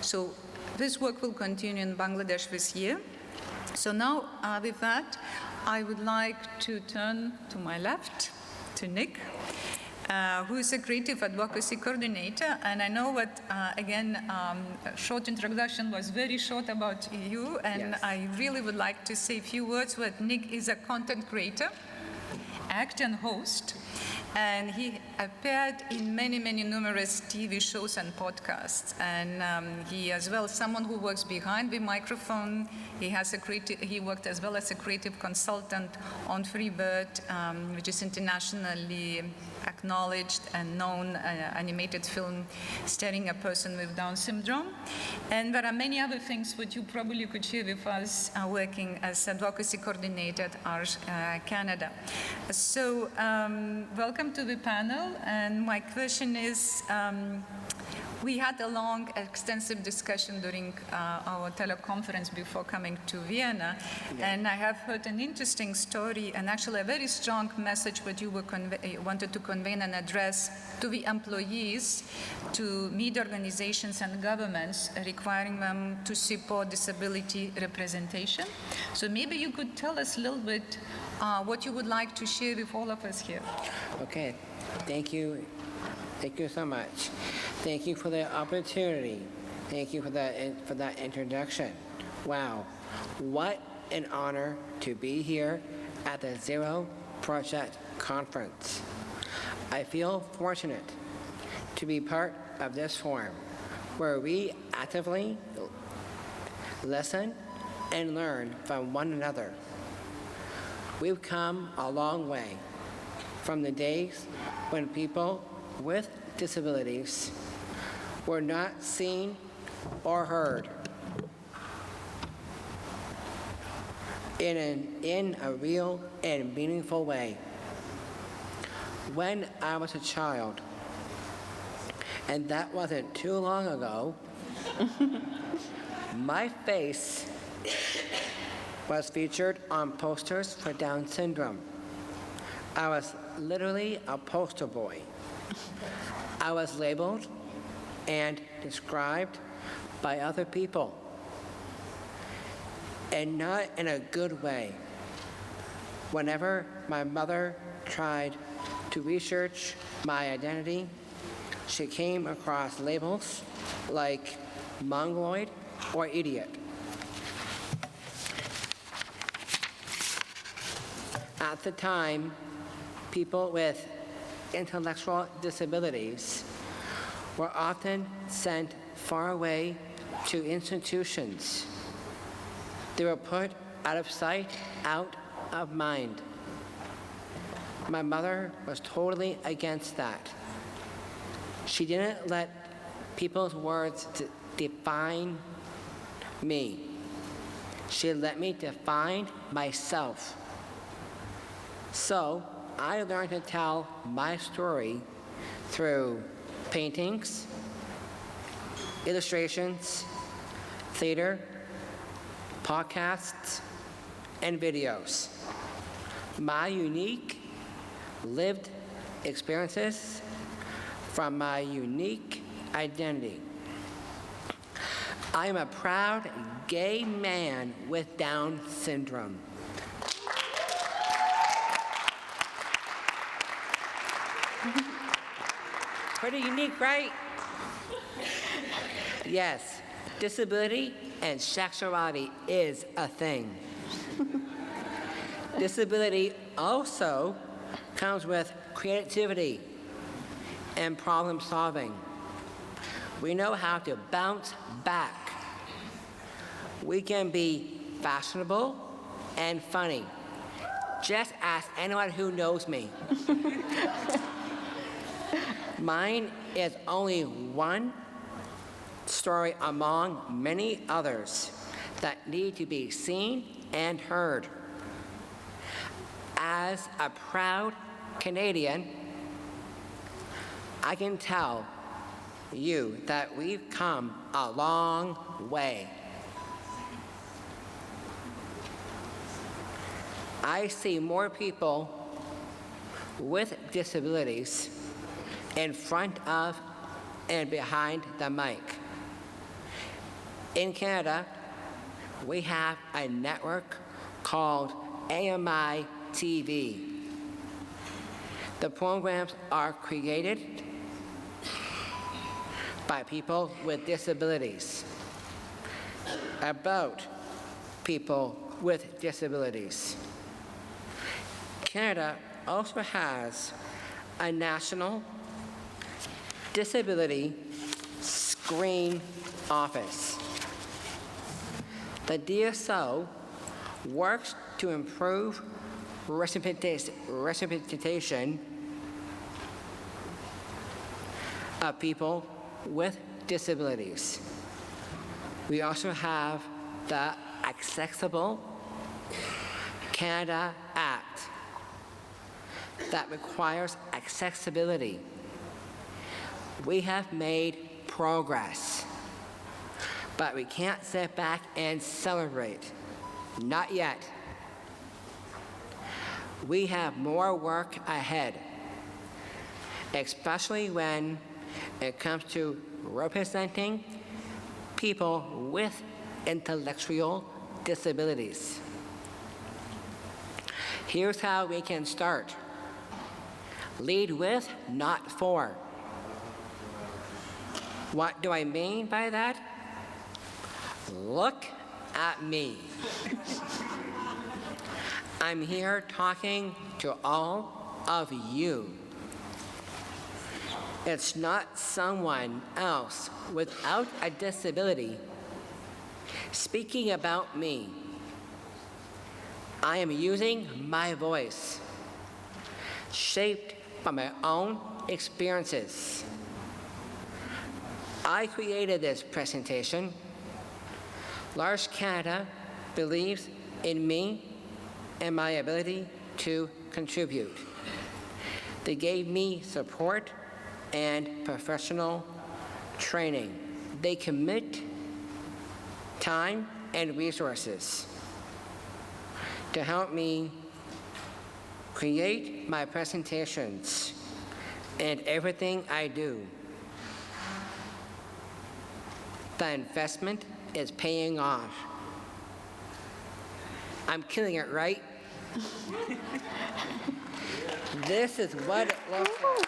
So this work will continue in Bangladesh this year. So now, with that, I would like to turn to my left, to Nick, who is a creative advocacy coordinator. And I know what, again, short introduction was very short about you, and Yes. I really would like to say a few words. But Nick is a content creator, actor and host, and he appeared in many, many numerous TV shows and podcasts. And he, as well, someone who works behind the microphone. He worked as well as a creative consultant on Freebird, which is internationally acknowledged and known animated film starring a person with Down syndrome. And there are many other things which you probably could share with us working as advocacy coordinator at ARS Canada. So welcome to the panel. And my question is, we had a long, extensive discussion during our teleconference before coming to Vienna, and I have heard an interesting story and actually a very strong message what you wanted to convey and address to the employees, to media organizations and governments, requiring them to support disability representation. So maybe you could tell us a little bit what you would like to share with all of us here. Okay, thank you. Thank you so much. Thank you for the opportunity. Thank you for that introduction. Wow, what an honor to be here at the Zero Project Conference. I feel fortunate to be part of this forum where we actively listen and learn from one another. We've come a long way from the days when people with disabilities were not seen or heard in a real and meaningful way. When I was a child, and that wasn't too long ago, my face was featured on posters for Down syndrome. I was literally a poster boy. I was labeled and described by other people, and not in a good way. Whenever my mother tried to research my identity, she came across labels like mongoloid or idiot. At the time, people with intellectual disabilities were often sent far away to institutions. They were put out of sight, out of mind. My mother was totally against that. She didn't let people's words define me. She let me define myself. So I learned to tell my story through paintings, illustrations, theater, podcasts, and videos. My unique lived experiences from my unique identity. I am a proud gay man with Down syndrome. Pretty unique, right? Yes, disability and sexuality is a thing. Disability also comes with creativity and problem solving. We know how to bounce back. We can be fashionable and funny. Just ask anyone who knows me. Mine is only one story among many others that need to be seen and heard. As a proud Canadian, I can tell you that we've come a long way. I see more people with disabilities in front of and behind the mic. In Canada, we have a network called AMI TV. The programs are created by people with disabilities, about people with disabilities. Canada also has a national disability screen office. The DSO works to improve representation of people with disabilities. We also have the Accessible Canada Act that requires accessibility. We have made progress, but we can't sit back and celebrate. Not yet. We have more work ahead, especially when it comes to representing people with intellectual disabilities. Here's how we can start. Lead with, not for. What do I mean by that? Look at me. I'm here talking to all of you. It's not someone else without a disability speaking about me. I am using my voice, shaped by my own experiences. I created this presentation. Large Canada believes in me and my ability to contribute. They gave me support and professional training. They commit time and resources to help me create my presentations and everything I do. The investment is paying off. I'm killing it, right? This is what it looks like.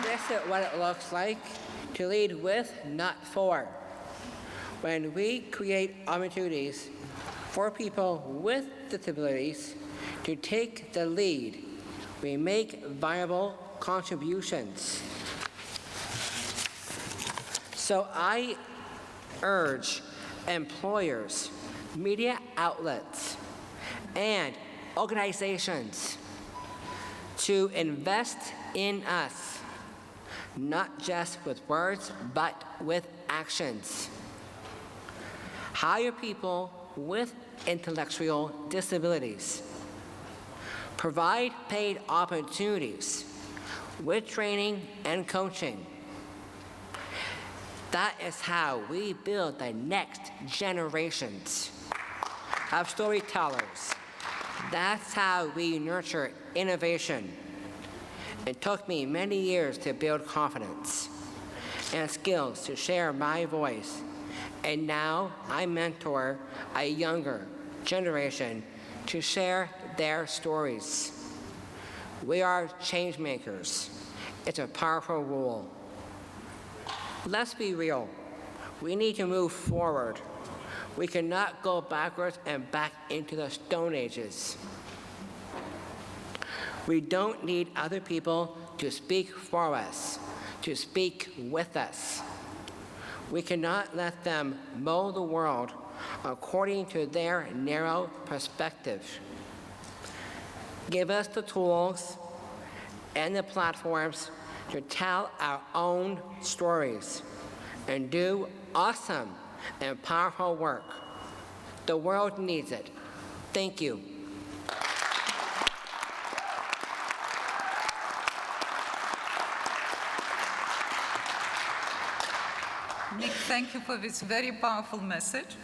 This is what it looks like to lead with, not for. When we create opportunities for people with disabilities to take the lead, we make viable contributions. So I urge employers, media outlets, and organizations to invest in us, not just with words, but with actions. Hire people with intellectual disabilities. Provide paid opportunities with training and coaching. That is how we build the next generations of storytellers. That's how we nurture innovation. It took me many years to build confidence and skills to share my voice. And now I mentor a younger generation to share their stories. We are change makers. It's a powerful rule. Let's be real. We need to move forward. We cannot go backwards and back into the Stone Ages. We don't need other people to speak for us, to speak with us. We cannot let them mold the world according to their narrow perspective. Give us the tools and the platforms to tell our own stories and do awesome and powerful work. The world needs it. Thank you. Nick, thank you for this very powerful message.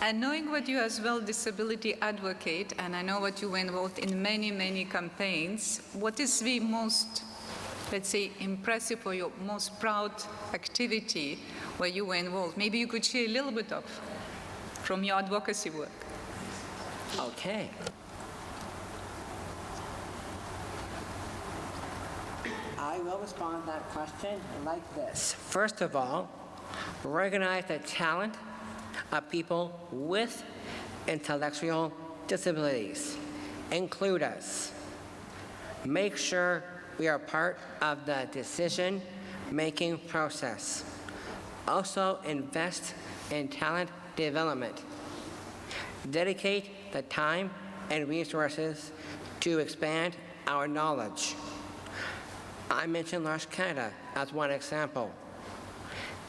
And knowing what you as well disability advocate, and I know what you were involved in many, many campaigns, what is the most let's say, impressive or your most proud activity where you were involved? Maybe you could share a little bit of from your advocacy work. Okay. I will respond to that question like this. First of all, recognize the talent of people with intellectual disabilities. Include us. Make sure we are part of the decision-making process. Also invest in talent development. Dedicate the time and resources to expand our knowledge. I mentioned Launch Canada as one example.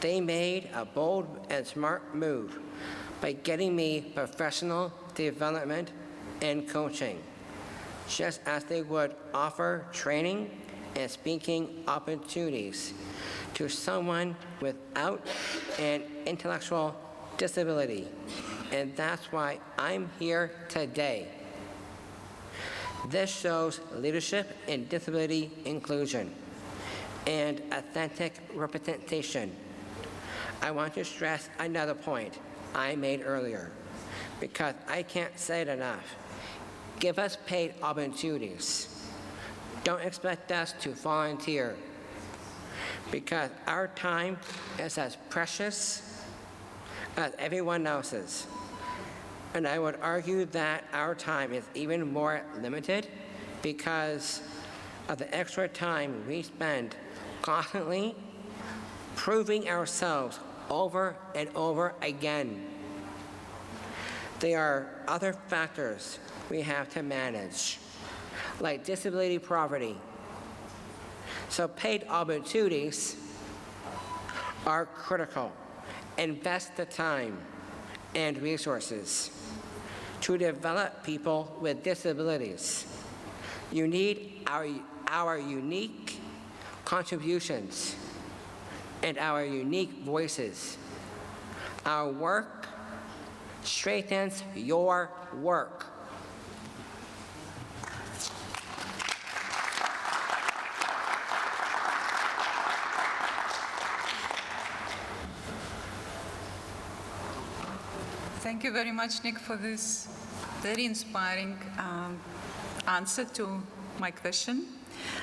They made a bold and smart move by getting me professional development and coaching, just as they would offer training and speaking opportunities to someone without an intellectual disability. And that's why I'm here today. This shows leadership in disability inclusion and authentic representation. I want to stress another point I made earlier, because I can't say it enough. Give us paid opportunities. Don't expect us to volunteer, because our time is as precious as everyone else's. And I would argue that our time is even more limited because of the extra time we spend constantly proving ourselves over and over again. There are other factors we have to manage, like disability poverty. So paid opportunities are critical. Invest the time and resources to develop people with disabilities. You need our unique contributions and our unique voices. Our work strengthens your work. Thank you very much, Nick, for this very inspiring answer to my question.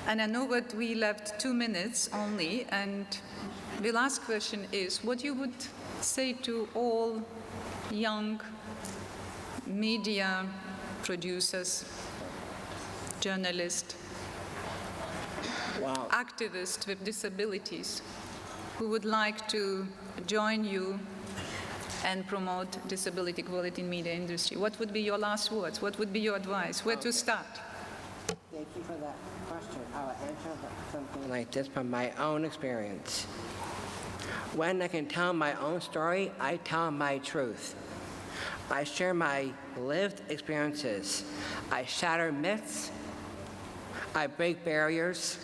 And I know that we left 2 minutes only, and the last question is what you would say to all young media producers, journalists, Wow. activists with disabilities who would like to join you and promote disability equality in media industry. What would be your last words? What would be your advice? Where to start? Thank you for that question. I will answer something like this from my own experience. When I can tell my own story, I tell my truth. I share my lived experiences. I shatter myths. I break barriers.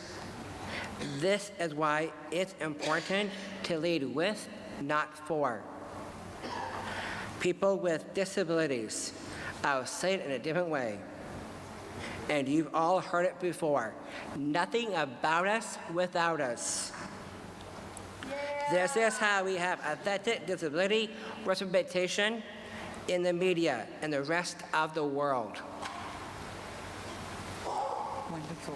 This is why it's important to lead with, not for. People with disabilities, I'll say it in a different way, and you've all heard it before. Nothing about us without us. This is how we have authentic disability representation in the media and the rest of the world. Wonderful.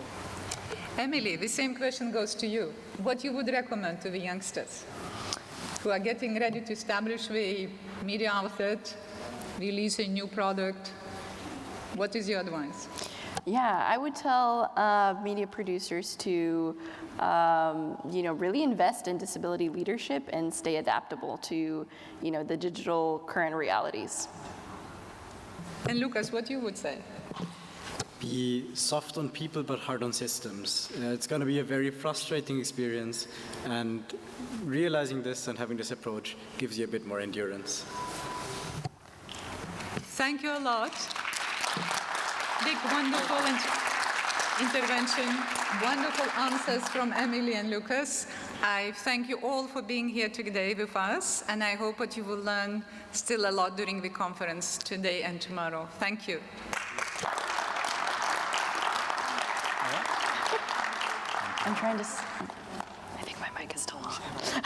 Emily, the same question goes to you. What you would recommend to the youngsters who are getting ready to establish the media outlet, release a new product? What is your advice? Yeah, I would tell media producers to, really invest in disability leadership and stay adaptable to, the digital current realities. And Lucas, what you would say? Be soft on people but hard on systems. It's going to be a very frustrating experience, and realizing this and having this approach gives you a bit more endurance. Thank you a lot. Big, wonderful intervention, wonderful answers from Emily and Lucas. I thank you all for being here today with us, and I hope that you will learn still a lot during the conference today and tomorrow. Thank you. I'm trying to. I think my mic is still on.